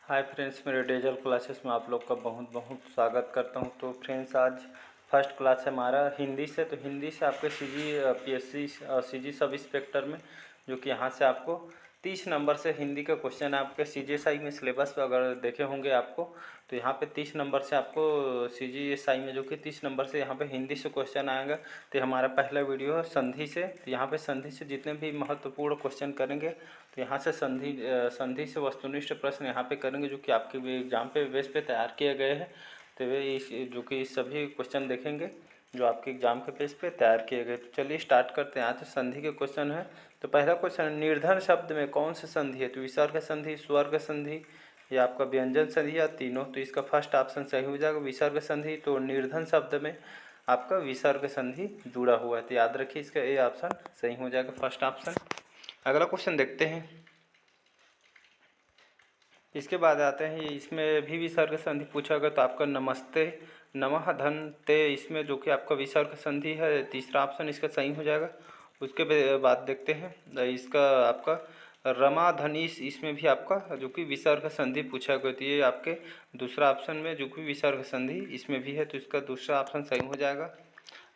Hi friends, मेरे digital classes में आप लोग का बहुत बहुत स्वागत करता हूं। तो फ्रेंड्स, आज फर्स्ट क्लास है हमारा हिंदी से। तो हिंदी से आपके CG PSC CG sub inspector में, जो कि यहाँ से आपको 30 नंबर से हिंदी का क्वेश्चन है। आपके सीजीएसआई में सिलेबस पे अगर देखे होंगे आपको, तो यहाँ पे 30 नंबर से आपको सीजीएसआई में जो कि 30 नंबर से यहाँ पे हिंदी से क्वेश्चन आएगा। तो हमारा पहला वीडियो है संधि से। तो यहाँ पे संधि से जितने भी महत्वपूर्ण क्वेश्चन करेंगे, तो यहाँ से संधि से वस्तुनिष्ठ प्रश्न यहाँ पे करेंगे, जो कि आपके भी एग्जाम पे बेस पे तैयार किए गए हैं। तो वे इस जो कि इस सभी क्वेश्चन देखेंगे जो आपके एग्जाम के बेस पे तैयार किए गए। तो चलिए स्टार्ट करते हैं। आज तो संधि के क्वेश्चन है। तो पहला क्वेश्चन, निर्धन शब्द में कौन सी संधि है? तो विसर्ग संधि, स्वर्ग संधि, या आपका व्यंजन संधि, या तीनों? तो इसका फर्स्ट ऑप्शन सही हो जाएगा, विसर्ग संधि। तो निर्धन शब्द में आपका विसर्ग संधि जुड़ा हुआ है, तो याद रखिए इसका ए ऑप्शन सही हो जाएगा, फर्स्ट ऑप्शन। अगला क्वेश्चन देखते हैं। इसके बाद आते हैं, इसमें भी विसर्ग संधि पूछा गया। तो आपका नमस्ते, नमः, धन, ते, इसमें जो कि आपका विसर्ग संधि है, तीसरा ऑप्शन इसका सही हो जाएगा। उसके बाद देखते हैं इसका आपका रमा धनीश, इसमें भी आपका जो कि विसर्ग संधि पूछा गया। तो ये आपके दूसरा ऑप्शन में जो कि विसर्ग संधि इसमें भी है, तो इसका दूसरा ऑप्शन सही हो जाएगा।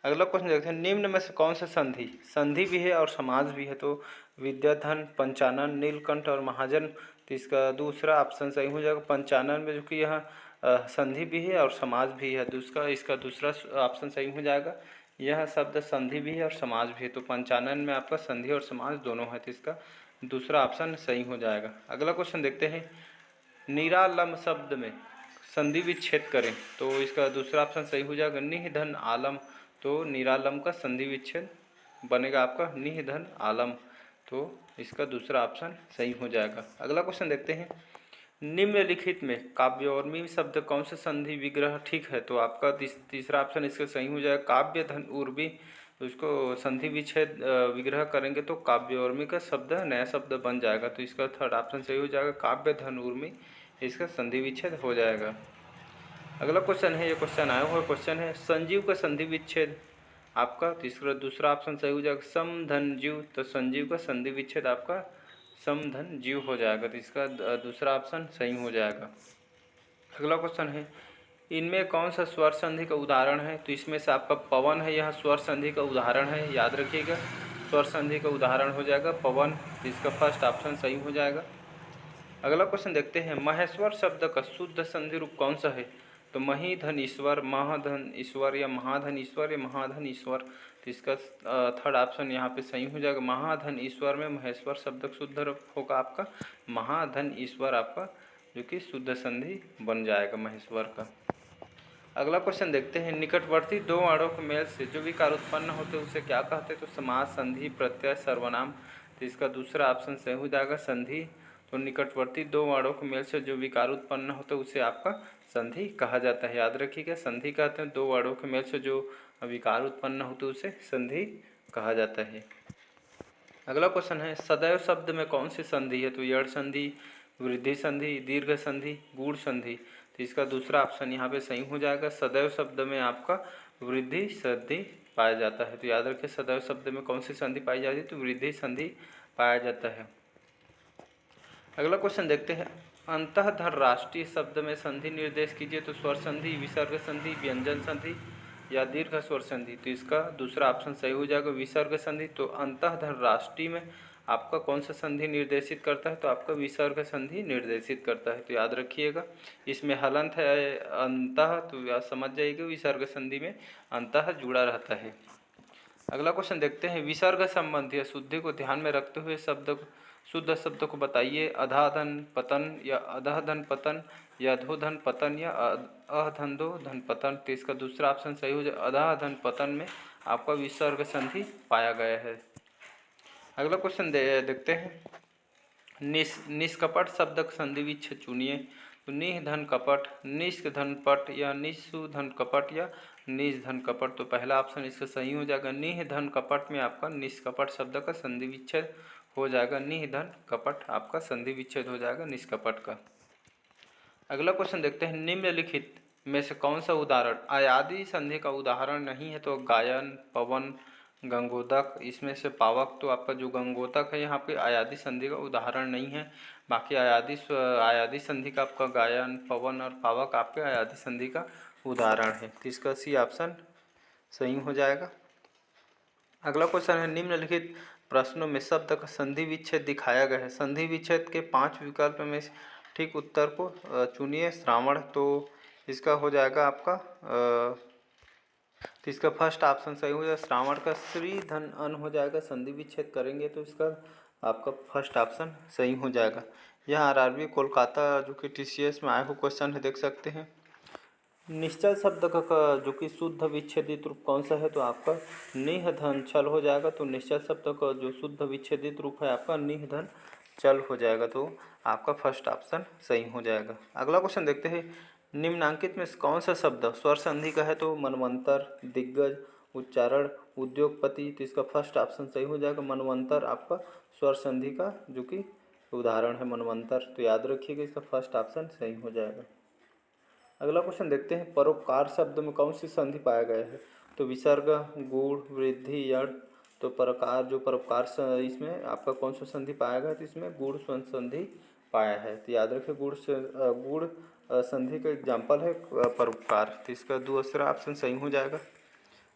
अगला क्वेश्चन देखते हैं, निम्न में से कौन सा संधि संधि भी है और समाज भी है? तो विद्याधन, पंचानन, नीलकंठ और महाजन। तो इसका दूसरा ऑप्शन सही हो जाएगा, पंचानन में जो कि यहाँ संधि भी है और समाज भी है। इसका दूसरा ऑप्शन सही हो जाएगा। यह शब्द संधि भी है और समाज भी है, तो पंचानन में आपका संधि और समाज दोनों है, तो इसका दूसरा ऑप्शन सही हो जाएगा। अगला क्वेश्चन देखते हैं, निरालम शब्द में संधि विच्छेद करें। तो इसका दूसरा ऑप्शन सही हो जाएगा, निह धन आलम। तो निरालम का संधि विच्छेद बनेगा आपका निह धन आलम, तो इसका दूसरा ऑप्शन सही हो जाएगा। अगला क्वेश्चन देखते हैं, निम्नलिखित में काव्योर्मी शब्द कौन से संधि विग्रह ठीक है? तो आपका तीसरा ऑप्शन इसका सही हो जाएगा, काव्य धन उर्वी। तो इसको संधि विच्छेद विग्रह करेंगे तो काव्योर्मी का शब्द नया शब्द बन जाएगा, तो इसका थर्ड ऑप्शन सही हो जाएगा, काव्य धन उर्मी, इसका संधि विच्छेद हो जाएगा। अगला क्वेश्चन है, ये क्वेश्चन आया हुआ क्वेश्चन है, संजीव का संधि विच्छेद आपका तीसरा दूसरा ऑप्शन सही हो जाएगा, सम धन जीव। तो संजीव का संधि विच्छेद आपका सम धन जीव हो जाएगा, तो इसका दूसरा ऑप्शन सही हो जाएगा। अगला क्वेश्चन है, इनमें कौन सा स्वर संधि का उदाहरण है? तो इसमें से आपका पवन है, यह स्वर संधि का उदाहरण है, याद रखिएगा, स्वर संधि का उदाहरण हो जाएगा पवन, तो इसका फर्स्ट ऑप्शन सही हो जाएगा। अगला क्वेश्चन देखते हैं, महेश्वर शब्द का शुद्ध संधि रूप कौन सा है? तो मही धन ईश्वर, महाधन ईश्वर, या महाधन ईश्वर, या महाधन ईश्वर। तो इसका थर्ड ऑप्शन यहाँ पे सही हो जाएगा, महाधन ईश्वर में महेश्वर शब्द का शुद्ध रूप होगा आपका महाधन ईश्वर, आपका जो कि शुद्ध संधि बन जाएगा महेश्वर का। अगला क्वेश्चन देखते हैं, निकटवर्ती दो वर्णों के मेल से जो विकार उत्पन्न होते हैं उसे क्या कहते हैं? तो समास, संधि, प्रत्यय, सर्वनाम। तो इसका दूसरा ऑप्शन सही हो जाएगा, संधि। तो निकटवर्ती दो वर्णों के मेल से जो विकार उत्पन्न होते हैं उसे आपका संधि कहा जाता है, याद रखिएगा, संधि कहते हैं दो वर्णों के मेल से जो विकार उत्पन्न होते हैं उसे संधि कहा जाता है। अगला क्वेश्चन है, सदैव शब्द में कौन सी संधि है? तो यड़ संधि, वृद्धि संधि, दीर्घ संधि, गूढ़ संधि। तो इसका दूसरा ऑप्शन यहाँ पे सही हो जाएगा, सदैव शब्द में आपका वृद्धि संधि पाया जाता है, तो याद रखिए सदैव शब्द में कौन सी संधि पाई जाती है? तो वृद्धि संधि पाया जाता है। अगला क्वेश्चन देखते हैं, अंतःधर राष्ट्रीय शब्द में संधि निर्देश कीजिए। तो स्वर संधि, विसर्ग संधि, व्यंजन संधि, या दीर्घ स्वर संधि। तो इसका दूसरा ऑप्शन सही हो जाएगा, विसर्ग संधि। तो अंतःधर राष्ट्रीय में आपका कौन सा संधि निर्देशित करता है? तो आपका विसर्ग संधि निर्देशित करता है, तो याद रखिएगा, इसमें हलंत है अंतः, तो या समझ जाइएगा विसर्ग संधि में अंतः जुड़ा रहता है। अगला क्वेश्चन देखते हैं, विसर्ग संबंधी अशुद्धि को ध्यान में रखते हुए शुद्ध शब्द को बताइए। अधाधन पतन, या अधधन पतन, या अधोधन पतन, या अधंधो धन पतन। तो इसका दूसरा ऑप्शन सही हो जाए, अधाधन पतन में आपका विसर्ग संधि पाया गया है। अगला क्वेश्चन देखते हैं, निष्कपट शब्द का संधि विच्छेद चुनिए। तो निह धन कपट, निष्क धन पट, या निशु धन कपट, या निज धन कपट। तो पहला ऑप्शन इसका सही हो जाएगा, निह धन कपट में आपका निष्कपट शब्द का संधि विच्छेद हो जाएगा, निह धन कपट आपका संधि विच्छेद हो जाएगा निष्कपट का। अगला क्वेश्चन देखते हैं, निम्नलिखित में से कौन सा उदाहरण अयादी संधि का उदाहरण नहीं है? तो गायन, पवन, गंगोदक, इसमें से पावक। तो आपका जो गंगोदक है यहाँ पे अयादी संधि का उदाहरण नहीं है। बाकी आयादी संधि का आपका गायन, पवन और पावक आपके आयादी संधि का उदाहरण है, तो इसका सी ऑप्शन सही हो जाएगा। अगला क्वेश्चन है, निम्नलिखित प्रश्नों में शब्द का संधि विच्छेद दिखाया गया है। संधि विच्छेद के 5 विकल्प में से ठीक उत्तर को चुनिए। श्रावण, तो इसका हो जाएगा आपका तो इसका फर्स्ट ऑप्शन सही हो जाएगा। श्रावण का श्री धन अन हो जाएगा। संधि विच्छेद करेंगे तो इसका आपका फर्स्ट ऑप्शन सही हो जाएगा। यह आरआरबी कोलकाता जो कि टीसीएस में आया हुआ क्वेश्चन है, देख सकते हैं। निश्चल शब्द का जो कि शुद्ध विच्छेदित रूप कौन सा है, तो आपका निह धन छल हो जाएगा। तो निश्चल शब्द का जो शुद्ध विच्छेदित रूप है आपका निह धन चल हो जाएगा, तो आपका फर्स्ट ऑप्शन सही हो जाएगा। अगला क्वेश्चन देखते हैं, निम्नांकित में कौन सा शब्द स्वर संधि का है, तो मनवंतर, दिग्गज, उच्चारण, उद्योगपति, तो इसका फर्स्ट ऑप्शन सही हो जाएगा। मनवंतर आपका स्वर संधि का जो कि उदाहरण है मनवंतर, तो याद रखिएगा इसका फर्स्ट ऑप्शन सही हो जाएगा। अगला क्वेश्चन देखते हैं, परोपकार शब्द में कौन सी संधि पाया गया है, तो विसर्ग, गुण, वृद्धि, यड़, तो परोपकार जो परोपकार इसमें आपका कौन सा संधि पाया गया है, तो इसमें गुण संधि पाया है, तो याद रखिए गुण संधि का एग्जाम्पल है परोपकार, तो इसका दूसरा ऑप्शन सही हो जाएगा।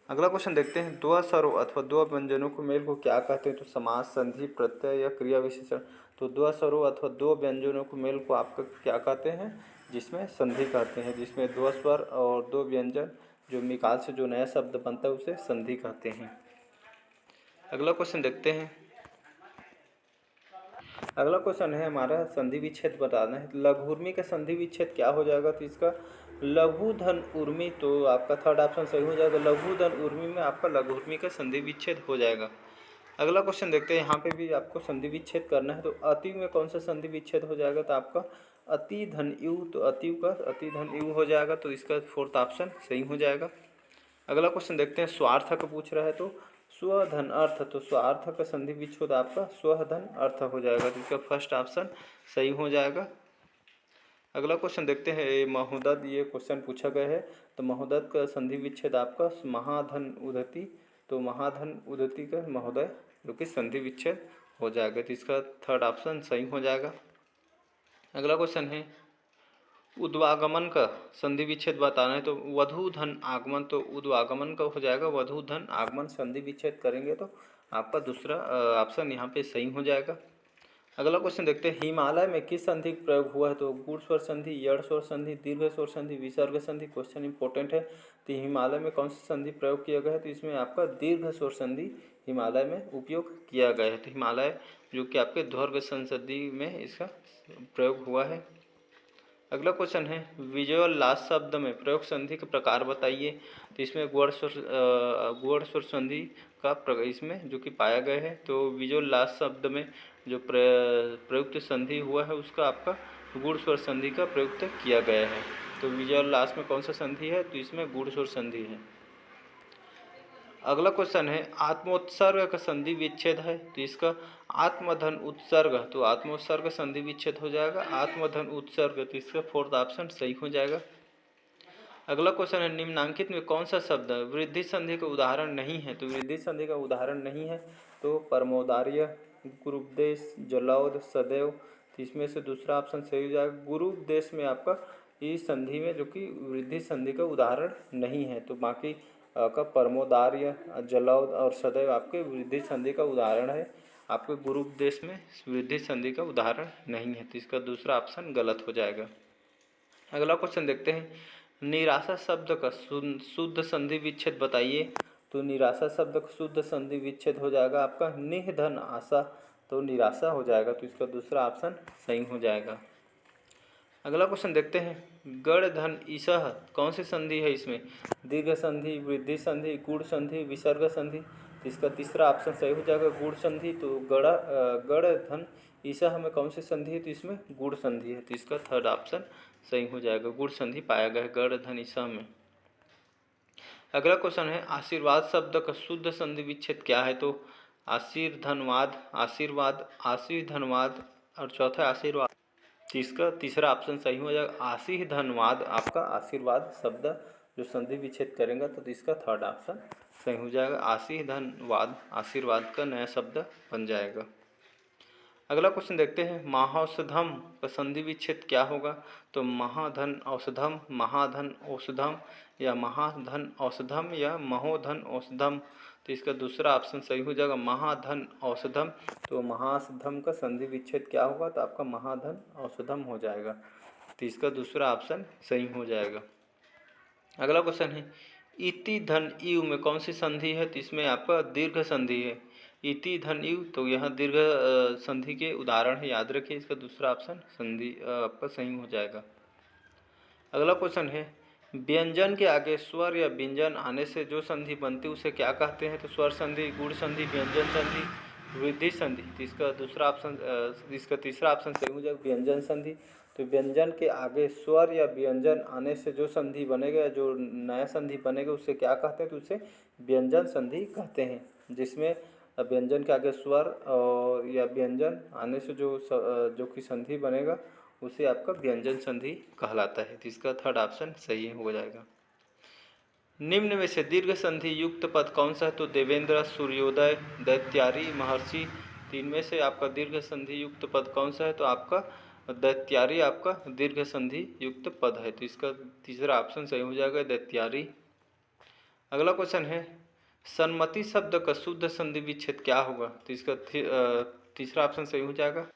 अगला क्वेश्चन देखते हैं, दो स्वरों अथवा दो व्यंजनों को मेल को क्या कहते हैं, तो समास, संधि, प्रत्यय या क्रिया विशेषण। तो दो स्वरों अथवा दो व्यंजनों को मेल को आपका क्या कहते हैं, जिसमें संधि कहते हैं, जिसमें दो स्वर और दो व्यंजन जो निकाल से जो नया शब्द बनता है उसे संधि कहते हैं। अगला क्वेश्चन देखते हैं, अगला क्वेश्चन है हमारा संधि विच्छेद बताना है। लघुर्मी का संधि विच्छेद क्या हो जाएगा, तो इसका लघु धन उर्मी, तो आपका थर्ड ऑप्शन सही हो जाएगा। लघु धन उर्मी में आपका लघुर्मी का संधि विच्छेद हो जाएगा। अगला क्वेश्चन देखते हैं, यहाँ पे भी आपको संधि विच्छेद करना है, तो अति में कौन सा संधि विच्छेद हो जाएगा, तो आपका अति धन यु, तो अति का अति धन यु हो जाएगा, तो इसका फोर्थ ऑप्शन सही हो जाएगा। अगला क्वेश्चन देखते हैं, स्वार्थ का पूछ रहा है, तो स्वधन अर्थ, तो स्वार्थ का संधि विच्छेद आपका स्वधन अर्थ हो जाएगा, तो इसका फर्स्ट ऑप्शन सही हो जाएगा। अगला क्वेश्चन देखते हैं, महोदय, ये क्वेश्चन पूछा गया है, तो महोदय का संधि विच्छेद आपका महाधन उदति, तो महाधन उदति का महोदय जो कि संधि विच्छेद हो जाएगा, तो इसका थर्ड ऑप्शन सही हो जाएगा। अगला क्वेश्चन है, उद्वागमन का संधि विच्छेद बताना है, तो वधु धन आगमन, तो उद्वागमन का हो जाएगा वधु धन आगमन, संधि विच्छेद करेंगे तो आपका दूसरा ऑप्शन यहाँ पे सही हो जाएगा। अगला क्वेश्चन देखते हैं, हिमालय में किस संधि का प्रयोग हुआ है, तो गुण स्वर संधि, यड़ स्वर संधि, दीर्घ स्वर संधि, विसर्ग संधि। क्वेश्चन इंपॉर्टेंट है, तो हिमालय में कौन सी संधि प्रयोग किया गया है, तो इसमें आपका दीर्घ स्वर संधि हिमालय में उपयोग किया गया है, तो हिमालय जो कि आपके ध्वर्ग संधि में इसका प्रयोग हुआ है। अगला क्वेश्चन है, विजुअल लास्ट शब्द में प्रयोग संधि के प्रकार बताइए, तो इसमें गुण स्वर संधि का इसमें जो कि पाया गया है, तो विजुअल लास्ट शब्द में जो प्रयुक्त संधि हुआ है उसका आपका गुण स्वर संधि का प्रयुक्त किया गया है, तो विजुअल लास्ट में कौन सा संधि है, तो इसमें गुण स्वर संधि है। अगला क्वेश्चन है, आत्मोत्सर्ग का संधि विच्छेद है, तो इसका आत्मधन उत्सर्ग, तो आत्मोत्सर्ग संधि विच्छेद हो जाएगा। आत्मधन उत्सर्ग, तो इसका फोर्थ ऑप्शन सही हो जाएगा। अगला क्वेश्चन है, निम्नांकित में कौन सा शब्द वृद्धि संधि का उदाहरण नहीं है, तो वृद्धि संधि का उदाहरण नहीं है, तो परमोदार्य, गुरुपदेश, जलौध, सदैव, तो इसमें से दूसरा ऑप्शन सही हो जाएगा। गुरुपदेश में आपका इस संधि में जो कि वृद्धि संधि का उदाहरण नहीं है, तो बाकी का परमोदार्य, जलौध और सदैव आपके वृद्धि संधि का उदाहरण है। आपके गुरुपदेश में वृद्धि संधि का उदाहरण नहीं है, तो इसका दूसरा ऑप्शन गलत हो जाएगा। अगला क्वेश्चन देखते हैं, निराशा शब्द का शुद्ध संधि विच्छेद बताइए, तो निराशा शब्द का शुद्ध संधि विच्छेद हो जाएगा आपका निधन आशा, तो निराशा हो जाएगा, तो इसका दूसरा ऑप्शन सही हो जाएगा। अगला क्वेश्चन देखते हैं, गण धन ईसह कौन सी संधि है, इसमें दीर्घ संधि, वृद्धि संधि, गुण संधि, विसर्ग संधि, तो इसका तीसरा ऑप्शन सही हो जाएगा गुण संधि, तो गण धन ईसह में कौन सी संधि है, तो इसमें गुण संधि है, तो इसका थर्ड ऑप्शन सही हो जाएगा, गुण संधि पाया गया है गण धन ईसह में। अगला क्वेश्चन है, आशीर्वाद शब्द का शुद्ध संधि विच्छेद क्या है, तो आशीर्धनवाद, आशीर्वाद, आशीर्धनवाद और चौथा आशीर्वाद, इसका तीसरा ऑप्शन सही हो जाएगा आशीर्धनवाद, आपका आशीर्वाद शब्द जो संधि विच्छेद करेंगे तो इसका थर्ड ऑप्शन सही हो जाएगा। आशीर्धनवाद आशीर्वाद का नया शब्द बन जाएगा। अगला क्वेश्चन देखते हैं, महाऔषधम का संधि विच्छेद क्या होगा? तो महाधन औषधम, महाधन औषधम, या महाधन औषधम, या महोधन औषधम। तो इसका दूसरा ऑप्शन सही हो जाएगा, महाधन औषधम। तो महाधम का संधि विच्छेद क्या होगा? तो आपका महाधन औषधम हो जाएगा। तो इसका दूसरा ऑप्शन सही हो जाएगा। अगला क्वेश्चन है, इति धन यु में कौन सी संधि है? तो इसमें आपका दीर्घ संधि है। इति धन यु, तो यह दीर्घ संधि के उदाहरण है, याद रखिए। इसका दूसरा ऑप्शन संधि आपका सही हो जाएगा। अगला क्वेश्चन है, व्यंजन के आगे स्वर या व्यंजन आने से जो संधि बनती है उसे क्या कहते हैं? तो स्वर संधि, गुण संधि, व्यंजन संधि, वृद्धि संधि। तो इसका दूसरा ऑप्शन इसका तीसरा ऑप्शन सही हो जाएगा, व्यंजन संधि। तो व्यंजन के आगे स्वर या व्यंजन आने से जो संधि बनेगा, जो नया संधि बनेगा, उसे क्या कहते हैं? तो उसे व्यंजन संधि कहते हैं। जिसमें व्यंजन के आगे स्वर और या व्यंजन आने से जो कि संधि बनेगा उसे आपका व्यंजन संधि कहलाता है। तो इसका थर्ड ऑप्शन सही हो जाएगा। निम्न में से दीर्घ संधि युक्त पद कौन सा है? तो देवेंद्र, सूर्योदय, दैत्यारी, महर्षि। तीन में से आपका दीर्घ संधि युक्त पद कौन सा है? तो आपका दैत्यारी आपका दीर्घ संधि युक्त पद है। तो इसका तीसरा ऑप्शन सही हो जाएगा, दैत्यारी। अगला क्वेश्चन है, सन्मति शब्द का शुद्ध संधि विच्छेद क्या होगा? तो इसका तीसरा ऑप्शन सही हो जाएगा।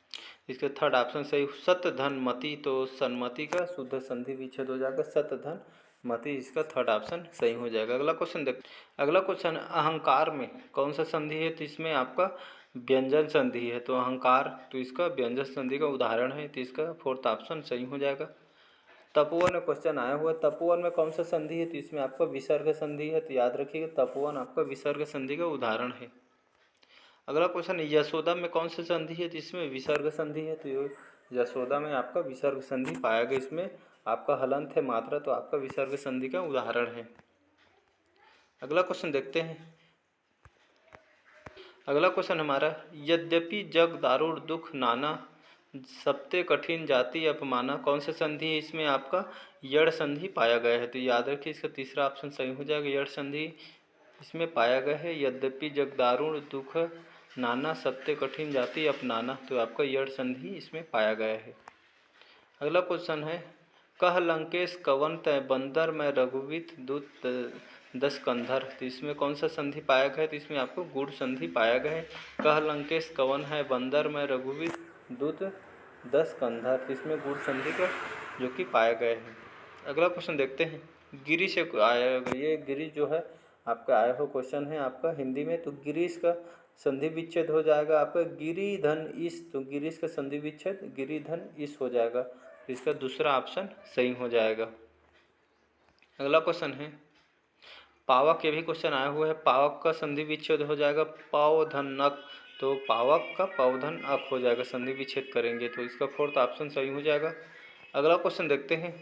इसका थर्ड ऑप्शन सही, सत धन मति। तो सन्मति का शुद्ध संधि विच्छेद हो जाएगा सत धन मति। इसका थर्ड ऑप्शन सही हो जाएगा। अगला क्वेश्चन देख, अगला क्वेश्चन, अहंकार में कौन सा संधि है? तो इसमें आपका व्यंजन संधि है। तो अहंकार, तो इसका व्यंजन संधि का उदाहरण है। तो इसका फोर्थ ऑप्शन सही हो जाएगा। तपोवन में क्वेश्चन आया हुआ है, तपोवन में कौन सा संधि है? तो इसमें आपका विसर्ग संधि है। तो याद रखिएगा, तपोवन आपका विसर्ग संधि का उदाहरण है। अगला क्वेश्चन, यशोदा में कौन सा संधि है? तो इसमें विसर्ग संधि है। तो यशोदा में आपका विसर्ग संधि पाया गया। इसमें आपका हलंत है मात्रा, तो आपका विसर्ग संधि का उदाहरण है। अगला क्वेश्चन देखते हैं। अगला क्वेश्चन हमारा, यद्यपि जग दारुण दुख नाना, सबते कठिन जाति अपमाना। कौन सा संधि है? इसमें आपका यड़ संधि पाया गया है। तो याद रखिए, इसका तीसरा ऑप्शन सही हो जाएगा, यड़ संधि इसमें पाया गया है। यद्यपि जग दारुण दुख नाना, सबते कठिन जाति अपनाना। तो आपका यड़ संधि इसमें पाया गया है। अगला क्वेश्चन है, कह लंकेश कवन तय बंदर में रघुवीत दूत दस कंधर। तो इसमें कौन सा संधि पाया गया है? तो इसमें आपको गुड़ संधि पाया गया है। कह लंकेश कवन है बंदर में रघुवीत दूत दस कंधर। तो इसमें गुड़ संधि का जो कि पाया गया है। अगला क्वेश्चन देखते हैं, गिरी से आया, ये गिरी जो है आपका आया हुआ क्वेश्चन है आपका हिंदी में। तो गिरीश का संधि विच्छेद हो जाएगा आपका गिरी धन ईश। तो गिरीश का संधि विच्छेद गिरी धन ईश हो जाएगा। तो इसका दूसरा ऑप्शन सही हो जाएगा। अगला क्वेश्चन है, पावक, ये भी क्वेश्चन आया हुआ है। पावक का संधि विच्छेद हो जाएगा पाव धन नक। तो पावक का पवधन अक हो जाएगा, संधि विच्छेद करेंगे। तो इसका फोर्थ ऑप्शन सही हो जाएगा। अगला क्वेश्चन देखते हैं,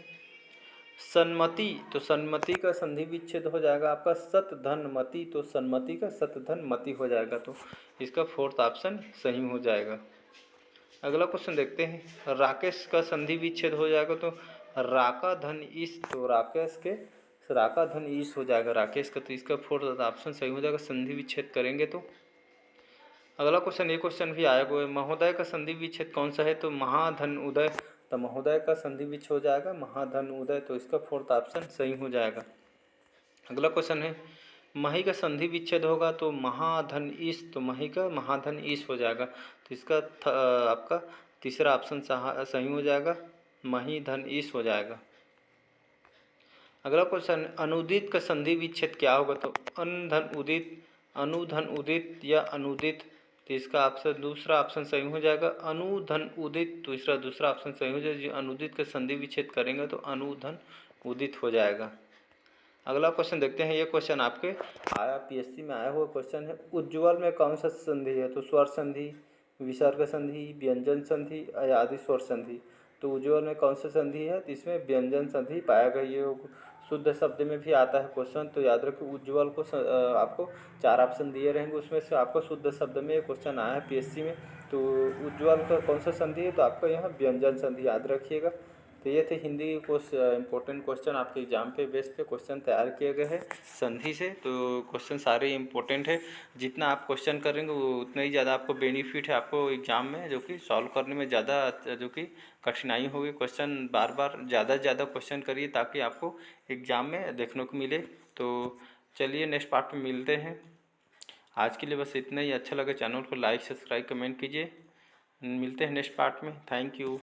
सन्मति। तो सन्मति का संधि विच्छेद हो जाएगा आपका सत धन मति। तो सन्मति का सत धन मति हो जाएगा। तो इसका फोर्थ ऑप्शन सही हो जाएगा। अगला क्वेश्चन देखते हैं, राकेश का संधि विच्छेद हो जाएगा तो राका धन ईश। तो राकेश के राका धन ईश हो जाएगा राकेश का। तो इसका फोर्थ ऑप्शन सही हो जाएगा, संधि विच्छेद करेंगे तो। अगला क्वेश्चन, ये क्वेश्चन भी आया हुआ है, महोदय का संधि विच्छेद कौन सा है? तो महाधन उदय। तो महोदय का संधि विच्छेद हो जाएगा महाधन उदय। तो इसका फोर्थ ऑप्शन सही हो जाएगा। अगला क्वेश्चन है, मही का संधि विच्छेद होगा तो महाधन ईश। तो मही का महाधन ईश हो जाएगा। तो इसका आपका तीसरा ऑप्शन सही हो जाएगा, मही धन ईश हो जाएगा। अगला क्वेश्चन, अनुदित का संधि विच्छेद क्या होगा? तो अनधन उदित, अनुधन उदित, या अनुदित। तो इसका ऑप्शन दूसरा ऑप्शन सही हो जाएगा, अनुधन उदित। तो इसका दूसरा ऑप्शन सही हो जाएगा, जो अनुदित का संधि विच्छेद करेंगे तो अनुधन उदित हो जाएगा। अगला क्वेश्चन देखते हैं, ये क्वेश्चन आपके आया पीएससी में आया हुआ क्वेश्चन है, उज्ज्वल में कौन सा संधि है? तो स्वर संधि, विसर्ग संधि, व्यंजन संधि, आदि स्वर संधि। तो उज्ज्वल में कौन सा संधि है? तो इसमें व्यंजन संधि पाया गया। ये शुद्ध शब्द में भी आता है क्वेश्चन। तो याद रखिए, उज्ज्वल को आपको 4 ऑप्शन दिए रहेंगे, उसमें से आपको शुद्ध शब्द में क्वेश्चन आया है पीएससी में। तो उज्ज्वल का कौन सा संधि है? तो आपका यहाँ व्यंजन संधि याद रखिएगा। तो ये थे हिंदी कुछ इम्पोर्टेंट क्वेश्चन आपके एग्जाम पे बेस पे क्वेश्चन तैयार किए गए हैं संधि से। तो क्वेश्चन सारे इम्पोर्टेंट है, जितना आप क्वेश्चन करेंगे वो उतना ही ज़्यादा आपको बेनिफिट है आपको एग्ज़ाम में, जो कि सॉल्व करने में ज़्यादा जो कि कठिनाई होगी। क्वेश्चन बार बार ज़्यादा से ज़्यादा क्वेश्चन करिए ताकि आपको एग्ज़ाम में देखने को मिले। तो चलिए नेक्स्ट पार्ट में मिलते हैं। आज के लिए बस इतना ही। अच्छा लगे चैनल को लाइक सब्सक्राइब कमेंट कीजिए। मिलते हैं नेक्स्ट पार्ट में। Thank you.